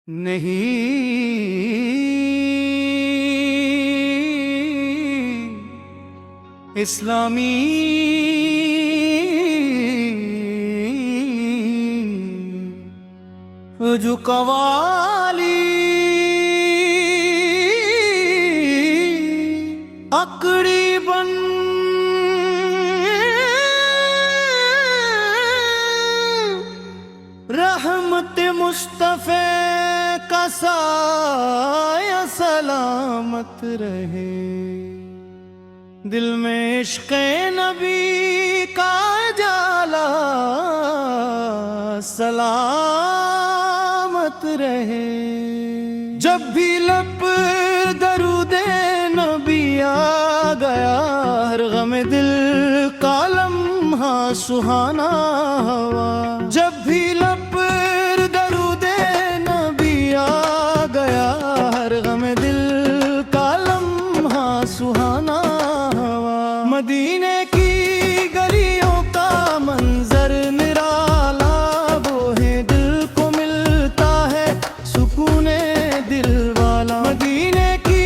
نہیں اسلامی جو قوالی اکڑی بن رحمت مصطفیٰ کا سایہ سلامت رہے، دل میں عشق نبی کا جالا سلامت رہے۔ جب بھی لب درود نبی آ گیا، ہر غم دل کا لمحہ سہانا ہوا۔ جب بھی لب درود نبی آ گیا، ہر غم دل کا لمحہ سہانا ہوا۔ مدینے کی گلیوں کا منظر نرالا، وہ ہے دل کو ملتا ہے سکون دل والا۔ مدینے کی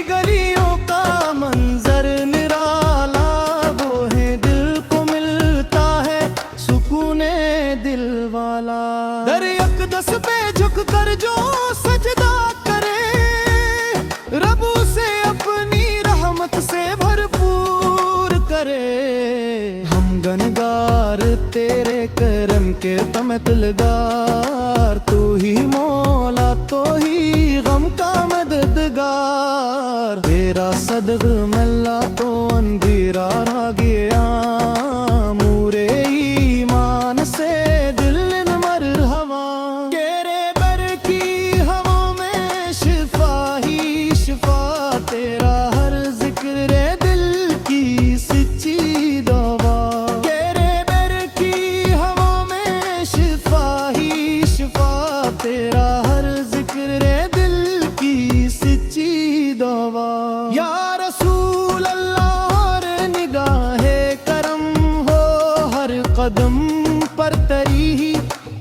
گلیوں کا منظر نرالا، وہ ہے دل کو ملتا ہے سکون دل والا۔ در اقدس پہ جھک کر جو سجدہ کرے، رب سے اپنی رحمت سے بھرپور کرے۔ ہم گنگار تیرے کرم کے طلبگار، تو ہی مولا تو ہی غم کا مددگار۔ تیرا صدق ملا تو اندھیرا رہ گیا، مورے ایمان سے دل مرحبا۔ تیرے بر کی ہوا میں شفا ہی شفا، تیرا ہر ذکر دل کی سچی دوا۔ تیرے بر کی ہوا میں شفا ہی شفا، تیرا ہر ذکر دل کی سچی دوا۔ یا رسول اللہ اور نگاہ کرم ہو، ہر قدم پر تری ہی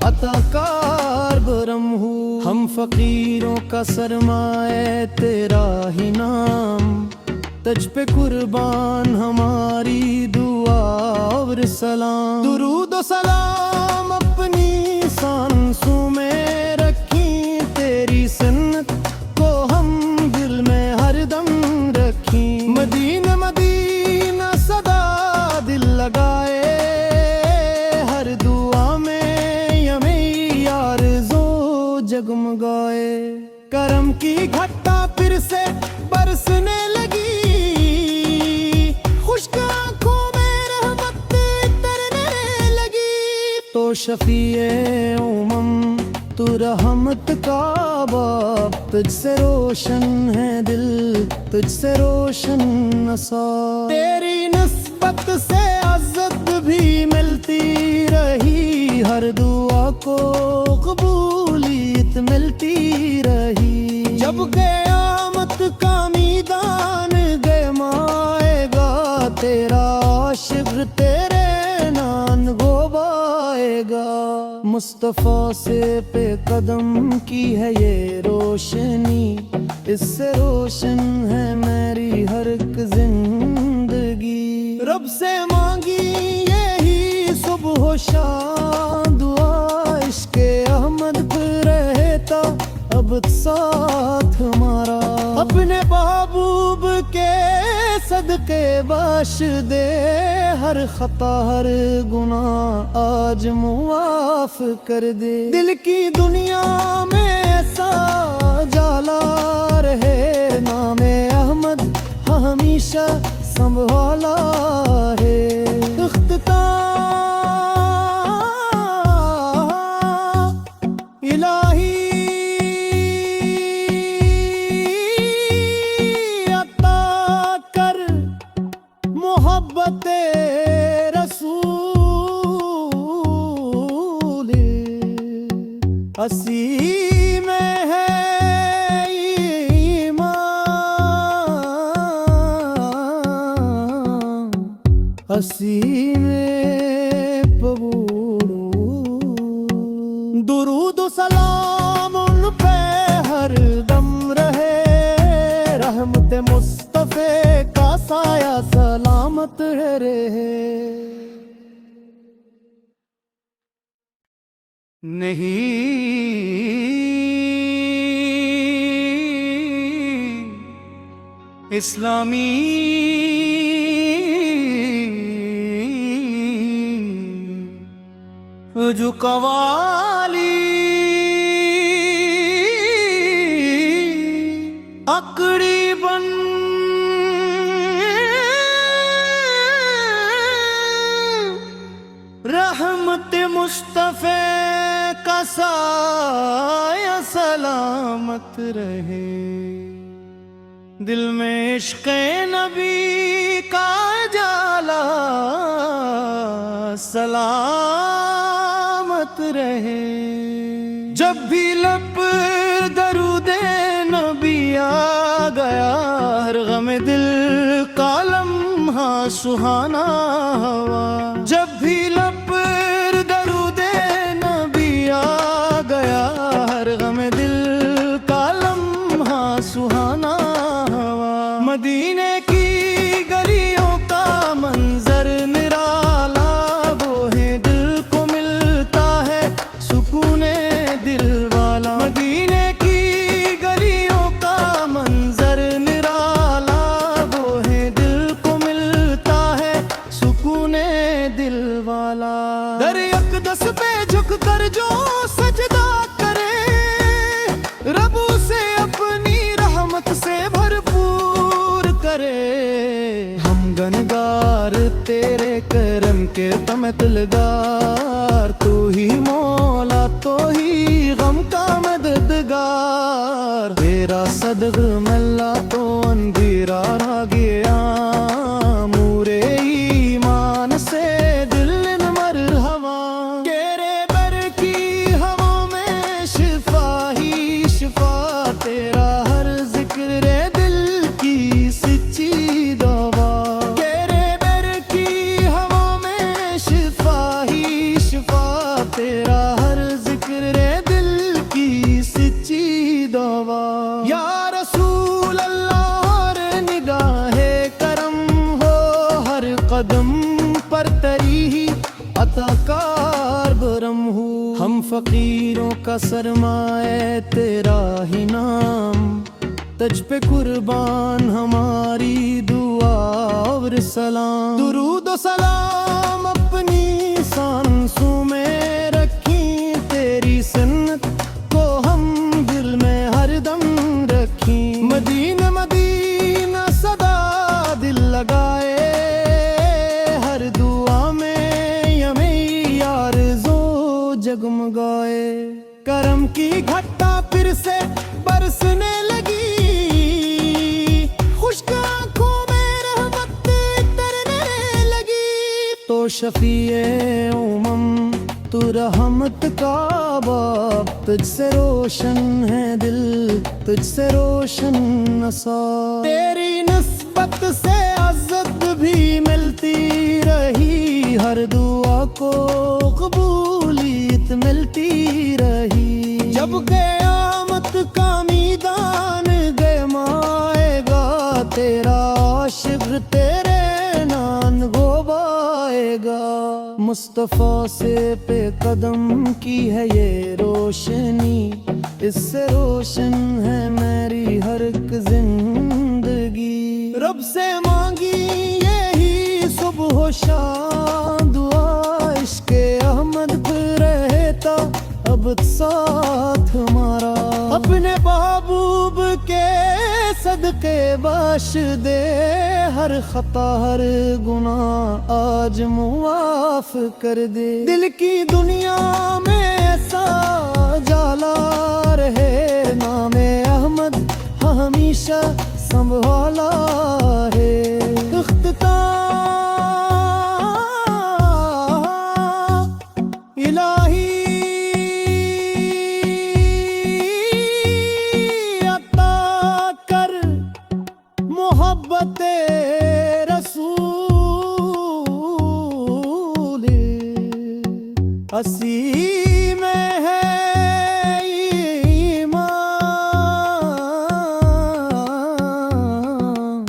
عطا کار برم ہو۔ ہم فقیروں کا سرمایہ تیرا ہی نام، تجھ پہ قربان ہماری دعا اور سلام۔ درود و سلام اپنی سانسوں میں رکھیں، تیری سنت کو ہم دل میں ہر دم رکھیں۔ مدینہ مدینہ صدا دل لگائے، ہر دعا میں یمی آرزو جگمگائے۔ کرم کی گھٹا پھر سے برسنے لگی، خشک آنکھوں میں رحمت ترنے لگی۔ تو شفیع امم تو رحمت کا باب، تجھ سے روشن ہے دل، تجھ سے روشن نثار۔ تیری نسبت سے عزت بھی ملتی رہی، ہر دعا کو قبولیت ملتی رہی۔ جب قیامت کا میدان گرمائے گا، تیرا عاشق تیرے نان گوبائے گا۔ مصطفیٰ سے پہ قدم کی ہے یہ روشنی، اس سے روشن ہے میری ہر ایک زندگی۔ رب سے مانگی یہی صبح و شام دعا، عشق احمد پہ رہتا اب ساتھ ہمارا۔ اپنے محبوب کے صدقے بخش دے، ہر خطا ہر گناہ آج معاف کر دے۔ دل کی دنیا میں ایسا جالا رہے، نام احمد ہمیشہ سنبھالا ہے۔ اختتام الہی محبت رسول اسی میں ہے ایمان، اسی میں پبور۔ درود و سلام ان پہ مت رہے نہیں اسلامی جو قوالی اکڑی بن رحمت مصطفیٰ کا سایہ سلامت رہے دل میں عشق نبی کا جالا سلامت رہے جب بھی لب درود نبی آ گیا ہر غم دل کا لمحہ سہانا ہوا جب بھی لب درود نبی آ گیا ہر غم دل کا لمحہ سہانا ہوا مدینے کی گلیوں کا منظر نرالا وہ ہے دل کو ملتا ہے سکون دل والا مدینے کی گلیوں کا منظر نرالا وہ ہے دل کو ملتا ہے سکون دل والا در اقدس پہ جھک کر جو سجدہ کرے رب اسے اپنی رحمت سے بھرپور کرے ہم گنگار تیرے کرم کے تمہیں طلبگار تو ہی مولا تو ہی غم کا مددگار تیرا صدق ملا تو اندھیرا رہ گیا مورے ایمان سے دل مرحبا تیرے بر کی ہوا میں شفا ہی شفا تیرا ہر ذکر دل کی سچی دوا تیرے بر کی ہوا میں شفا ہی شفا تیرا ہر ذکر دل کی سچی دوا یا رسول اللہ اور نگاہ کرم ہو ہر قدم پر تری ہی عطا کار برم ہو ہم فقیروں کا سرمایہ تیرا ہی نام تجھ پہ قربان ہماری دعا اور سلام درود و سلام اپنی سانسوں میں رکھیں تیری سنت کو ہم دل میں ہر دم رکھیں مدینہ مدینہ صدا دل لگائے ہر دعا میں یمیں آرزو جگمگائے کرم کی گھٹا پھر سے برسنے لگی خشک آنکھوں میں رحمت ترنے لگی تو شفیع امم تو رحمت کا باب تجھ سے روشن ہے دل تجھ سے روشن نصاب تیری نسبت سے عزت بھی ملتی رہی ہر دعا کو قبولیت ملتی رہی جب قیامت کا میدان گرمائے گا تیرا عاشق تیرے نان گوبائے گا مصطفیٰ سے پہ قدم کی ہے یہ روشنی اس سے روشن ہے میری ہر ایک زندگی رب سے مانگی یہی صبح و شام دعا عشق احمد پہ رہتا اب ساتھ ہمارا اپنے محبوب کے صدقے بخش دے ہر خطا ہر گناہ آج معاف کر دے دل کی دنیا میں ایسا جالا رہے نام احمد ہمیشہ سنبھالا ہے اختتام الہی محبت رسول اسی میں ہے ایمان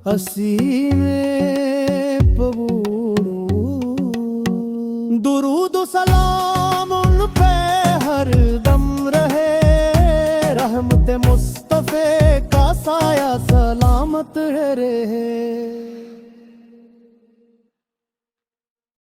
اسی میں سلام ان پہ ہر دم رہے رحمت مصطفی کا سایہ سلامت رہے